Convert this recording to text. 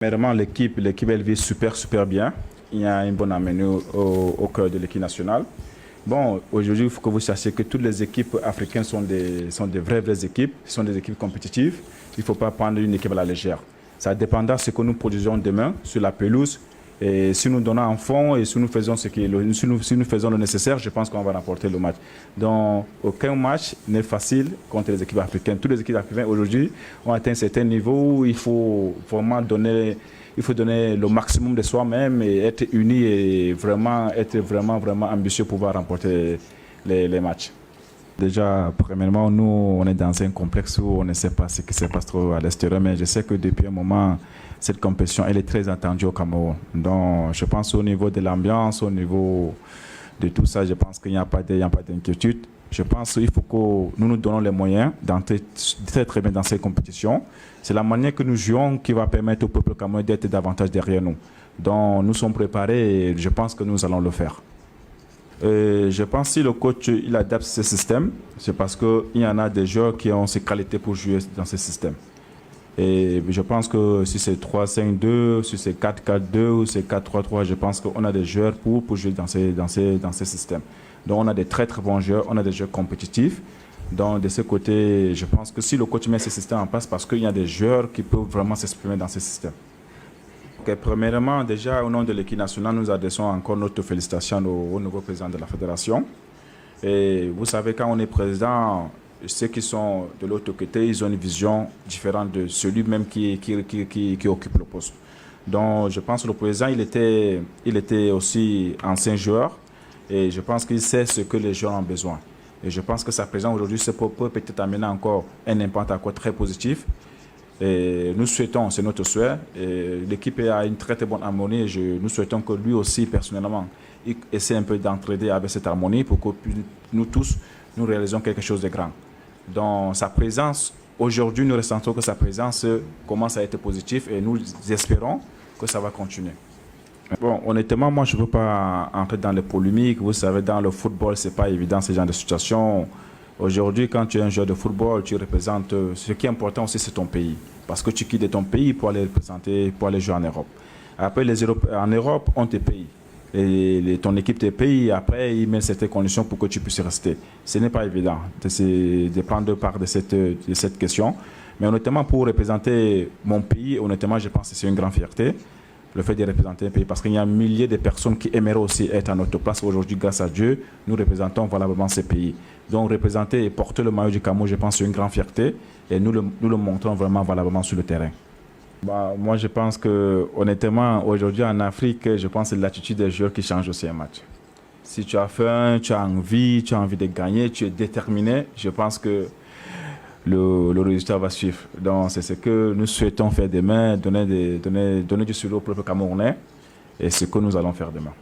Premièrement, l'équipe elle vit super bien. Il y a une bonne harmonie au cœur de l'équipe nationale. Bon, aujourd'hui, il faut que vous sachiez que toutes les équipes africaines sont des vraies équipes, sont des équipes compétitives. Il ne faut pas prendre une équipe à la légère. Ça dépendra de ce que nous produisons demain sur la pelouse. Et si nous donnons un fond et si nous faisons si nous faisons le nécessaire, je pense qu'on va remporter le match. Donc, aucun match n'est facile contre les équipes africaines. Toutes les équipes africaines aujourd'hui ont atteint un certain niveau où il faut vraiment donner le maximum de soi-même et être unis et être vraiment ambitieux pour pouvoir remporter les matchs. Déjà, premièrement, nous, on est dans un complexe où on ne sait pas ce qui se passe trop à l'extérieur, mais je sais que depuis un moment, cette compétition, elle est très attendue au Cameroun. Donc, je pense au niveau de l'ambiance, au niveau de tout ça, je pense qu'il n'y a pas d'inquiétude. Je pense qu'il faut que nous donnons les moyens d'entrer très bien dans ces compétitions. C'est la manière que nous jouons qui va permettre au peuple camerounais d'être davantage derrière nous. Donc, nous sommes préparés et je pense que nous allons le faire. Je pense que si le coach il adapte ce système, c'est parce qu'il y en a des joueurs qui ont ces qualités pour jouer dans ce système. Et je pense que si c'est 3-5-2, si c'est 4-4-2 ou c'est 4-3-3, je pense qu'on a des joueurs pour jouer dans ces systèmes. Donc on a des très bons joueurs, on a des joueurs compétitifs. Donc de ce côté, je pense que si le coach met ce système en place, parce qu'il y a des joueurs qui peuvent vraiment s'exprimer dans ce système. Okay, premièrement, déjà au nom de l'équipe nationale, nous adressons encore notre félicitation au nouveau président de la fédération. Et vous savez, quand on est président, ceux qui sont de l'autre côté, ils ont une vision différente de celui même qui occupe le poste. Donc je pense que le président, il était aussi ancien joueur et je pense qu'il sait ce que les joueurs ont besoin. Et je pense que sa présence aujourd'hui peut peut-être amener encore un impact encore très positif. Et nous souhaitons, c'est notre souhait, l'équipe a une très bonne harmonie et nous souhaitons que lui aussi personnellement il essaie un peu d'entraider avec cette harmonie pour que nous tous nous réalisons quelque chose de grand. Donc sa présence, aujourd'hui nous ressentons que sa présence commence à être positive et nous espérons que ça va continuer. Bon, honnêtement, moi je ne veux pas entrer dans les polémiques. Vous savez, dans le football, ce n'est pas évident ce genre de situation. Aujourd'hui, quand tu es un joueur de football, tu représentes... Ce qui est important aussi, c'est ton pays. Parce que tu quittes ton pays pour aller représenter, pour aller jouer en Europe. Après, en Europe, on te paye. Et ton équipe te paye. Après, ils mettent certaines conditions pour que tu puisses rester. Ce n'est pas évident de prendre part de cette question. Mais honnêtement, pour représenter mon pays, honnêtement, je pense que c'est une grande fierté. Le fait de représenter un pays, parce qu'il y a milliers de personnes qui aimeraient aussi être à notre place. Aujourd'hui, grâce à Dieu, nous représentons valablement ces pays. Donc, représenter et porter le maillot du Cameroun, je pense, c'est une grande fierté. Et nous le montrons vraiment valablement sur le terrain. Moi, je pense que, honnêtement, aujourd'hui en Afrique, je pense que c'est l'attitude des joueurs qui change aussi un match. Si tu as faim, tu as envie de gagner, tu es déterminé, je pense que le résultat va suivre. Donc, c'est ce que nous souhaitons faire demain, donner du succès au peuple camerounais et ce que nous allons faire demain.